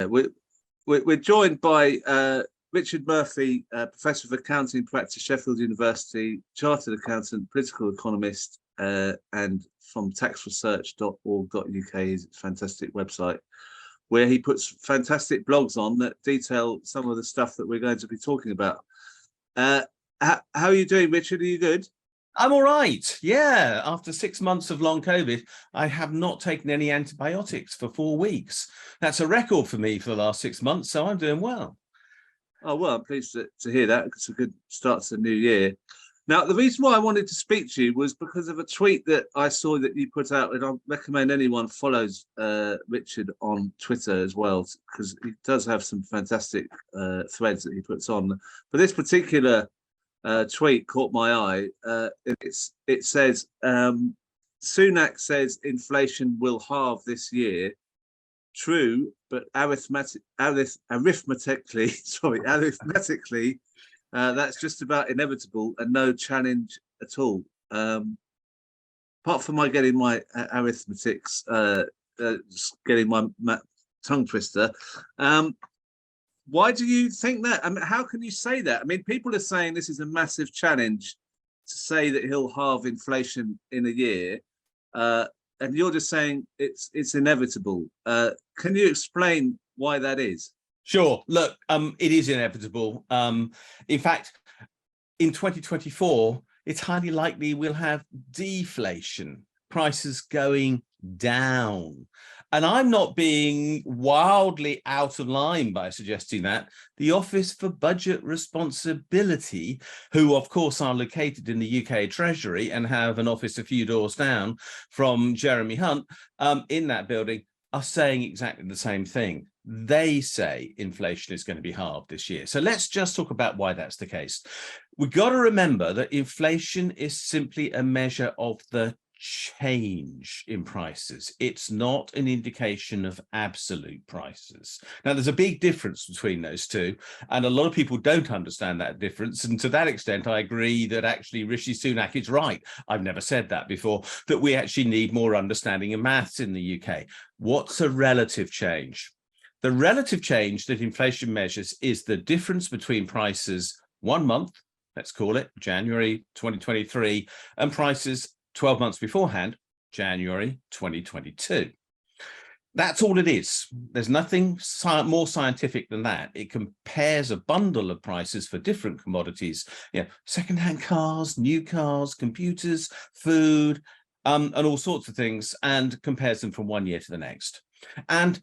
We're joined by Richard Murphy, Professor of Accounting Practice, Sheffield University, Chartered Accountant, Political Economist, and from taxresearch.org.uk, his fantastic website, where he puts fantastic blogs on that detail some of the stuff that we're going to be talking about. How are you doing, Richard? Are you good? I'm all right. Yeah. After 6 months of long COVID, I have not taken any antibiotics for 4 weeks. That's a record for me for the last 6 months. So I'm doing well. Oh, well, I'm pleased to hear that. It's a good start to the new year. Now, the reason why I wanted to speak to you was because of a tweet that I saw that you put out, and I recommend anyone follows Richard on Twitter as well, because he does have some fantastic threads that he puts on. But this particular tweet caught my eye. It says, Sunak says inflation will halve this year. True, but arithmetically, that's just about inevitable and no challenge at all. Apart from my getting my arithmetics, getting my tongue twister. Why do you think that? I mean, how can you say that? I mean, people are saying this is a massive challenge to say that he'll halve inflation in a year, and you're just saying it's inevitable. Can you explain why that is? Sure. Look, it is inevitable. In fact, in 2024, it's highly likely we'll have deflation, prices going down. And I'm not being wildly out of line by suggesting that. The Office for Budget Responsibility, who of course are located in the UK Treasury and have an office a few doors down from Jeremy Hunt in that building, are saying exactly the same thing. They say inflation is going to be halved this year. So let's just talk about why that's the case. We've got to remember that inflation is simply a measure of the change in prices. It's not an indication of absolute prices. Now, there's a big difference between those two, and a lot of people don't understand that difference. And to that extent, I agree that actually Rishi Sunak is right. I've never said that before, that we actually need more understanding of maths in the UK. What's a relative change? The relative change that inflation measures is the difference between prices 1 month, let's call it January 2023, and prices 12 months beforehand, January 2022. That's all it is. There's nothing more scientific than that. It compares a bundle of prices for different commodities, secondhand cars, new cars, computers, food, and all sorts of things, and compares them from 1 year to the next. And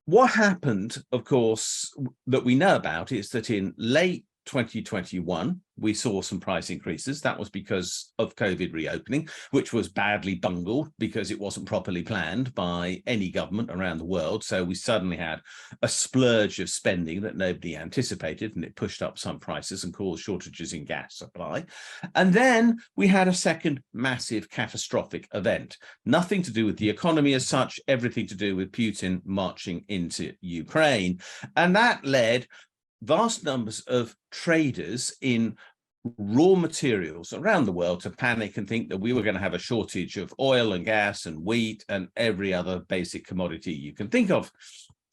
what happened, of course, that we know about is that in late 2021, we saw some price increases. That was because of COVID reopening, which was badly bungled because it wasn't properly planned by any government around the world. So we suddenly had a splurge of spending that nobody anticipated, and it pushed up some prices and caused shortages in gas supply. And then we had a second massive catastrophic event, nothing to do with the economy as such, everything to do with Putin marching into Ukraine. And that led vast numbers of traders in raw materials around the world to panic and think that we were going to have a shortage of oil and gas and wheat and every other basic commodity you can think of.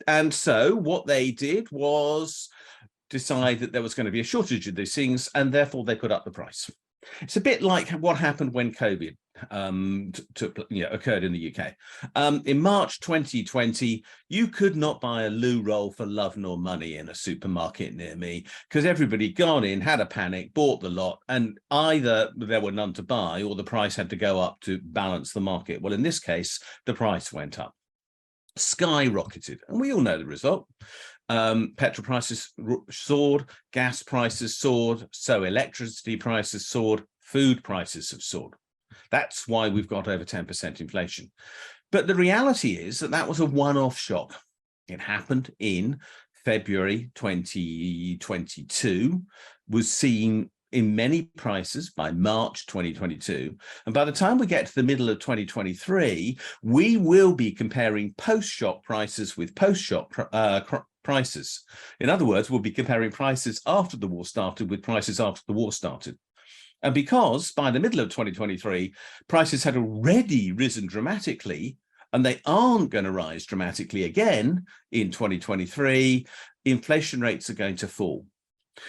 And so what they did was decide that there was going to be a shortage of these things, and therefore they put up the price. It's a bit like what happened when COVID occurred in the UK. In March 2020, you could not buy a loo roll for love nor money in a supermarket near me because everybody gone in, had a panic, bought the lot, and either there were none to buy or the price had to go up to balance the market. Well, in this case, the price went up, skyrocketed, and we all know the result. Petrol prices soared, gas prices soared, so electricity prices soared, food prices have soared. That's why we've got over 10% inflation. But the reality is that that was a one-off shock. It happened in February 2022, was seen in many prices by March 2022. And by the time we get to the middle of 2023, we will be comparing post-shock prices with post-shock prices. In other words, we'll be comparing prices after the war started with prices after the war started. And because by the middle of 2023, prices had already risen dramatically, and they aren't going to rise dramatically again in 2023, inflation rates are going to fall.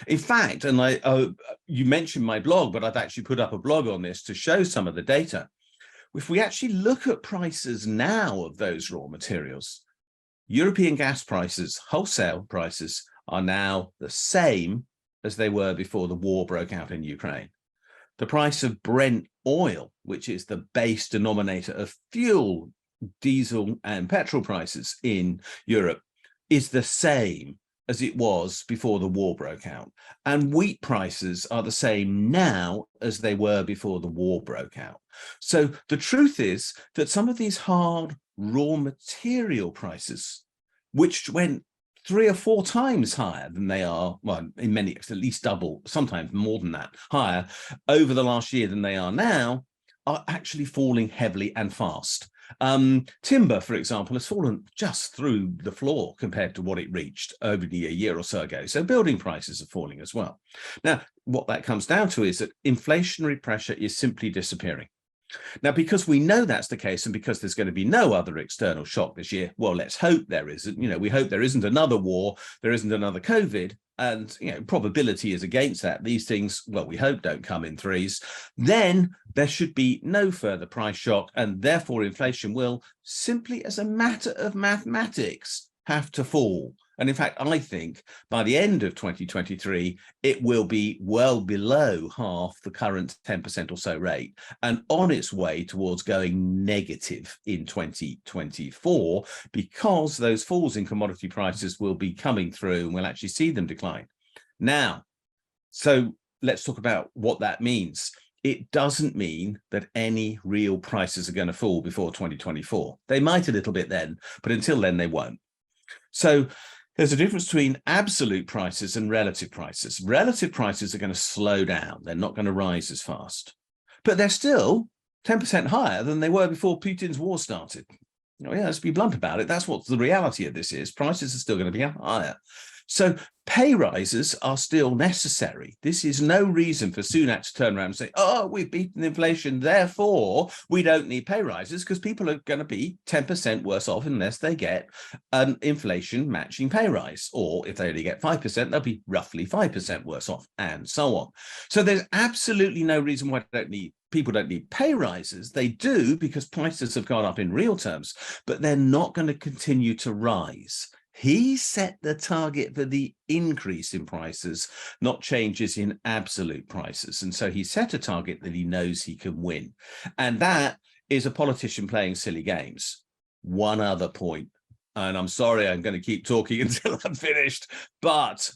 In fact, and you mentioned my blog, but I've actually put up a blog on this to show some of the data. If we actually look at prices now of those raw materials, European gas prices, wholesale prices, are now the same as they were before the war broke out in Ukraine. The price of Brent oil, which is the base denominator of fuel, diesel and petrol prices in Europe, is the same as it was before the war broke out. And wheat prices are the same now as they were before the war broke out. So the truth is that some of these hard raw material prices, which went 3 or 4 times higher than they are, well, in many, at least double, sometimes more than that, higher over the last year than they are now, are actually falling heavily and fast. Timber, for example, has fallen just through the floor compared to what it reached only a year or so ago. So building prices are falling as well. Now, what that comes down to is that inflationary pressure is simply disappearing. Now, because we know that's the case, and because there's going to be no other external shock this year, well, let's hope there isn't. You know, we hope there isn't another war, there isn't another COVID, and, you know, probability is against that. These things, well, we hope don't come in threes. Then there should be no further price shock, and therefore inflation will, simply as a matter of mathematics, have to fall. And in fact, I think by the end of 2023, it will be well below half the current 10% or so rate, and on its way towards going negative in 2024, because those falls in commodity prices will be coming through and we'll actually see them decline. Now, so let's talk about what that means. It doesn't mean that any real prices are going to fall before 2024. They might a little bit then, but until then, they won't. So there's a difference between absolute prices and relative prices. Relative prices are going to slow down. They're not going to rise as fast, but they're still 10% higher than they were before Putin's war started. Oh, yeah, let's be blunt about it. That's what the reality of this is. Prices are still going to be higher. So pay rises are still necessary. This is no reason for Sunak to turn around and say, oh, we've beaten inflation, therefore we don't need pay rises, because people are going to be 10% worse off unless they get an inflation matching pay rise. Or if they only get 5%, they'll be roughly 5% worse off, and so on. So there's absolutely no reason why people don't need pay rises. They do, because prices have gone up in real terms, but they're not going to continue to rise. He set the target for the increase in prices, not changes in absolute prices. And so he set a target that he knows he can win. And that is a politician playing silly games. One other point, and I'm sorry, I'm going to keep talking until I'm finished, but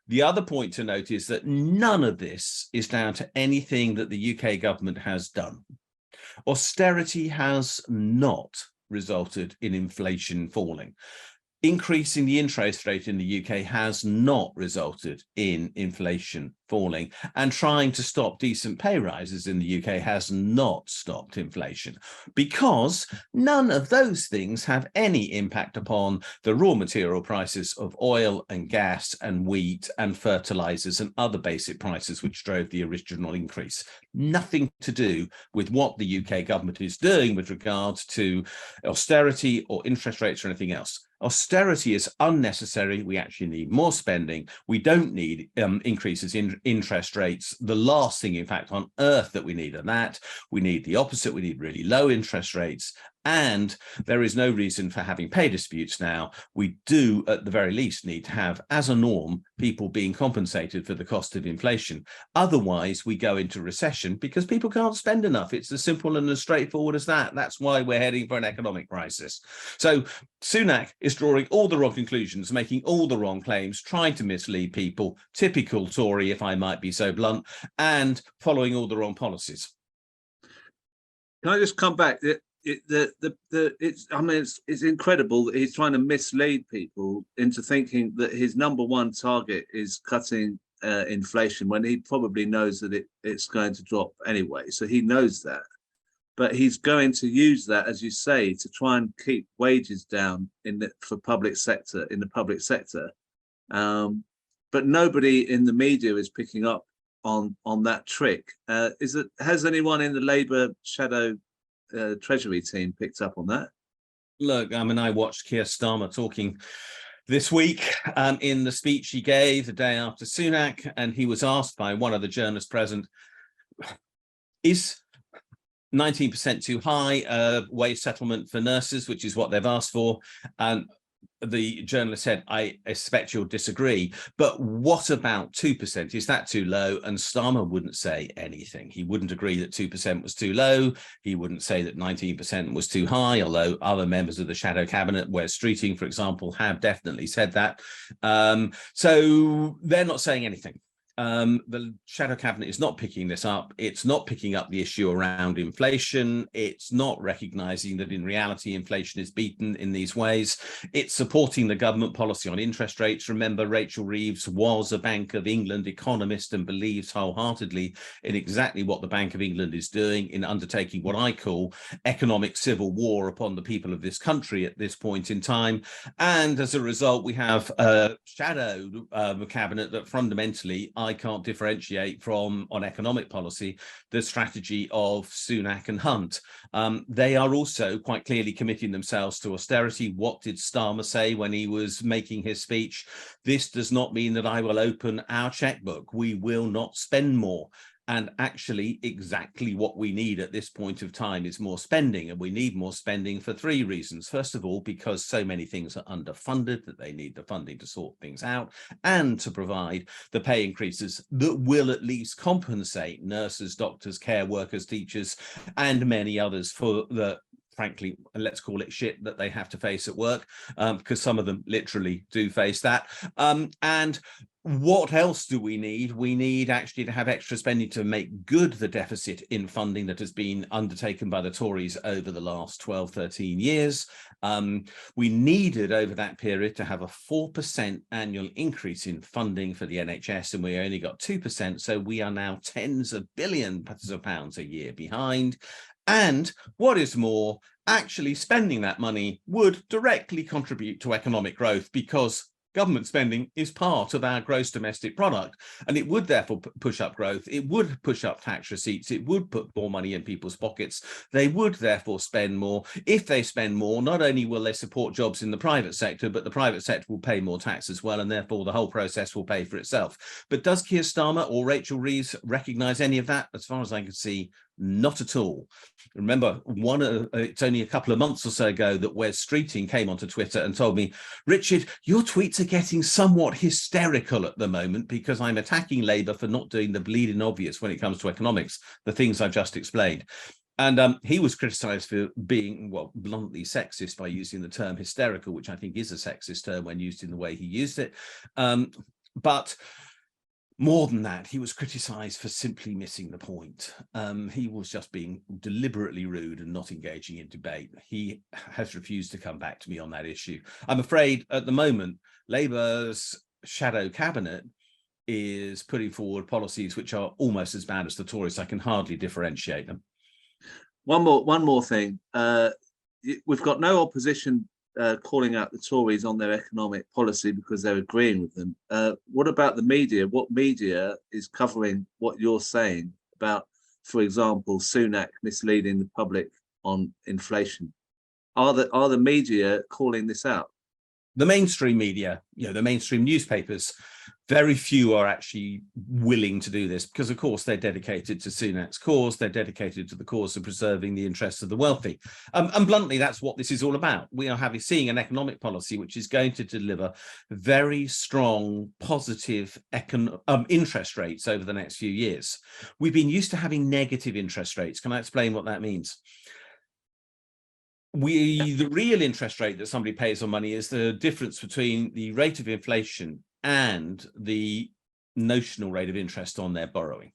the other point to note is that none of this is down to anything that the UK government has done. Austerity has not resulted in inflation falling. Increasing the interest rate in the UK has not resulted in inflation falling, and trying to stop decent pay rises in the UK has not stopped inflation, because none of those things have any impact upon the raw material prices of oil and gas and wheat and fertilizers and other basic prices which drove the original increase. Nothing to do with what the UK government is doing with regards to austerity or interest rates or anything else. Austerity is unnecessary. We actually need more spending. We don't need increases in interest rates. The last thing, in fact, on earth that we need are that. We need the opposite. We need really low interest rates. And there is no reason for having pay disputes now. We do, at the very least, need to have, as a norm, people being compensated for the cost of inflation. Otherwise, we go into recession because people can't spend enough. It's as simple and as straightforward as that. That's why we're heading for an economic crisis. So Sunak is drawing all the wrong conclusions, making all the wrong claims, trying to mislead people, typical Tory, if I might be so blunt, and following all the wrong policies. Can I just come back? It's incredible that he's trying to mislead people into thinking that his number one target is cutting inflation, when he probably knows that it's going to drop anyway. So he knows that, but he's going to use that, as you say, to try and keep wages down in the public sector. But nobody in the media is picking up on that trick. Has anyone in the Labour shadow Treasury team picked up on that? Look, I mean, I watched Keir Starmer talking this week in the speech he gave the day after Sunak, and he was asked by one of the journalists present, is 19% too high wage settlement for nurses, which is what they've asked for? And the journalist said, I expect you'll disagree, but what about 2%? Is that too low? And Starmer wouldn't say anything. He wouldn't agree that 2% was too low. He wouldn't say that 19% was too high, although other members of the shadow cabinet, Wes Streeting, for example, have definitely said that. So they're not saying anything. The shadow cabinet is not picking this up. It's not picking up the issue around inflation. It's not recognizing that in reality, inflation is beaten in these ways. It's supporting the government policy on interest rates. Remember, Rachel Reeves was a Bank of England economist and believes wholeheartedly in exactly what the Bank of England is doing in undertaking what I call economic civil war upon the people of this country at this point in time. And as a result, we have a shadow cabinet that fundamentally I can't differentiate from on economic policy, the strategy of Sunak and Hunt. They are also quite clearly committing themselves to austerity. What did Starmer say when he was making his speech? This does not mean that I will open our checkbook. We will not spend more. And actually, exactly what we need at this point of time is more spending. And we need more spending for three reasons. First of all, because so many things are underfunded that they need the funding to sort things out and to provide the pay increases that will at least compensate nurses, doctors, care workers, teachers, and many others for the, frankly, let's call it shit that they have to face at work, because some of them literally do face that. And what else do we need? We need actually to have extra spending to make good the deficit in funding that has been undertaken by the Tories over the last 12, 13 years. We needed over that period to have a 4% annual increase in funding for the NHS, and we only got 2%. So we are now tens of billions of pounds a year behind. And what is more, actually spending that money would directly contribute to economic growth, because government spending is part of our gross domestic product, and it would therefore push up growth. It would push up tax receipts. It would put more money in people's pockets. They would therefore spend more. If they spend more, not only will they support jobs in the private sector, but the private sector will pay more tax as well, and therefore the whole process will pay for itself. But does Keir Starmer or Rachel Reeves recognise any of that? As far as I can see, not at all. Remember, it's only a couple of months or so ago that Wes Streeting came onto Twitter and told me, Richard, your tweets are getting somewhat hysterical at the moment because I'm attacking Labour for not doing the bleeding obvious when it comes to economics, the things I've just explained. And he was criticised for being, well, bluntly sexist by using the term hysterical, which I think is a sexist term when used in the way he used it. But more than that, he was criticised for simply missing the point. He was just being deliberately rude and not engaging in debate. He has refused to come back to me on that issue. I'm afraid at the moment, Labour's shadow cabinet is putting forward policies which are almost as bad as the Tories. I can hardly differentiate them. One more thing. We've got no opposition calling out the Tories on their economic policy because they're agreeing with them. What about the media? What media is covering what you're saying about, for example, Sunak misleading the public on inflation? Are the media calling this out? The mainstream media, the mainstream newspapers, very few are actually willing to do this because, of course, they're dedicated to Sunak's cause. They're dedicated to the cause of preserving the interests of the wealthy. And bluntly, that's what this is all about. We are seeing an economic policy which is going to deliver very strong, positive interest rates over the next few years. We've been used to having negative interest rates. Can I explain what that means? The real interest rate that somebody pays on money is the difference between the rate of inflation and the notional rate of interest on their borrowing.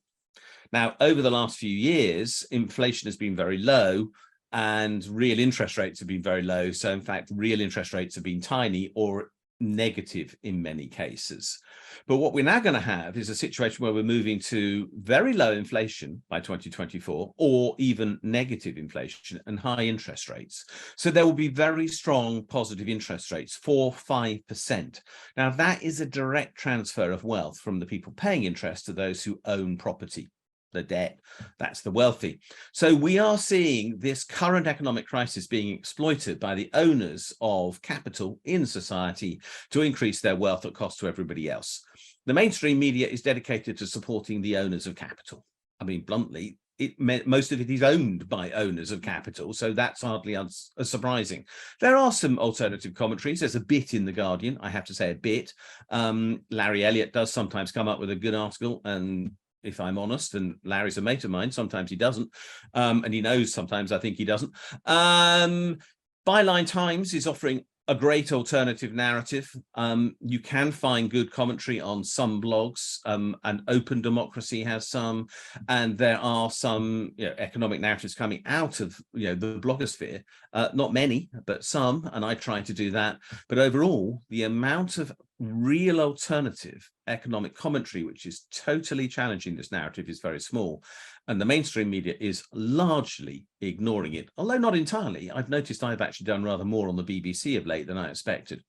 Now, over the last few years, inflation has been very low and real interest rates have been very low. So in fact, real interest rates have been tiny or negative in many cases. But what we're now going to have is a situation where we're moving to very low inflation by 2024, or even negative inflation and high interest rates. So there will be very strong positive interest rates, 4-5%. Now that is a direct transfer of wealth from the people paying interest to those who own property. the debt, that's the wealthy. So we are seeing this current economic crisis being exploited by the owners of capital in society to increase their wealth at cost to everybody else. The mainstream media is dedicated to supporting the owners of capital. I mean, bluntly, most of it is owned by owners of capital, so that's hardly surprising. There are some alternative commentaries. There's a bit in The Guardian, I have to say a bit. Larry Elliott does sometimes come up with a good article, and if I'm honest, and Larry's a mate of mine, sometimes he doesn't, and he knows sometimes I think he doesn't. Byline Times is offering a great alternative narrative. You can find good commentary on some blogs, and Open Democracy has some, and there are some economic narratives coming out of the blogosphere. Not many, but some, and I try to do that. But overall, the amount of real alternative economic commentary, which is totally challenging this narrative, is very small. And the mainstream media is largely ignoring it, although not entirely. I've noticed I've actually done rather more on the BBC of late than I expected.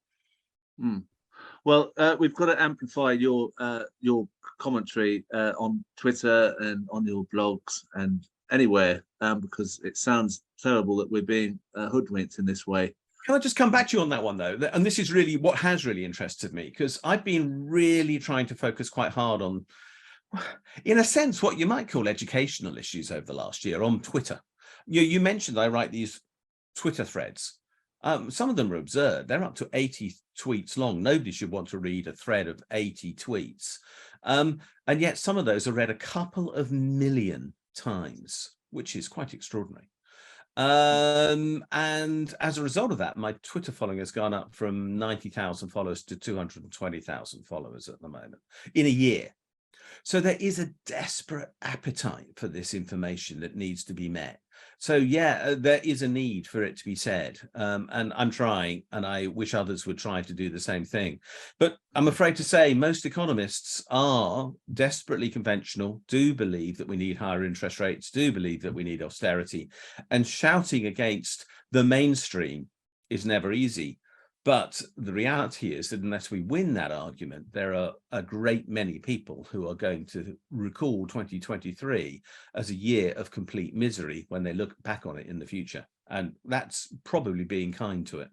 Well, we've got to amplify your commentary on Twitter and on your blogs and anywhere, because it sounds terrible that we're being hoodwinked in this way. Can I just come back to you on that one, though? And this is really what has really interested me, because I've been really trying to focus quite hard on, in a sense, what you might call educational issues over the last year on Twitter. You mentioned I write these Twitter threads. Some of them are absurd. They're up to 80 tweets long. Nobody should want to read a thread of 80 tweets. And yet some of those are read a couple of million times, which is quite extraordinary. And as a result of that, my Twitter following has gone up from 90,000 followers to 220,000 followers at the moment in a year. So there is a desperate appetite for this information that needs to be met. So yeah, there is a need for it to be said, and I'm trying, and I wish others would try to do the same thing. But I'm afraid to say most economists are desperately conventional, do believe that we need higher interest rates, do believe that we need austerity, and shouting against the mainstream is never easy. But the reality is that unless we win that argument, there are a great many people who are going to recall 2023 as a year of complete misery when they look back on it in the future. And that's probably being kind to it.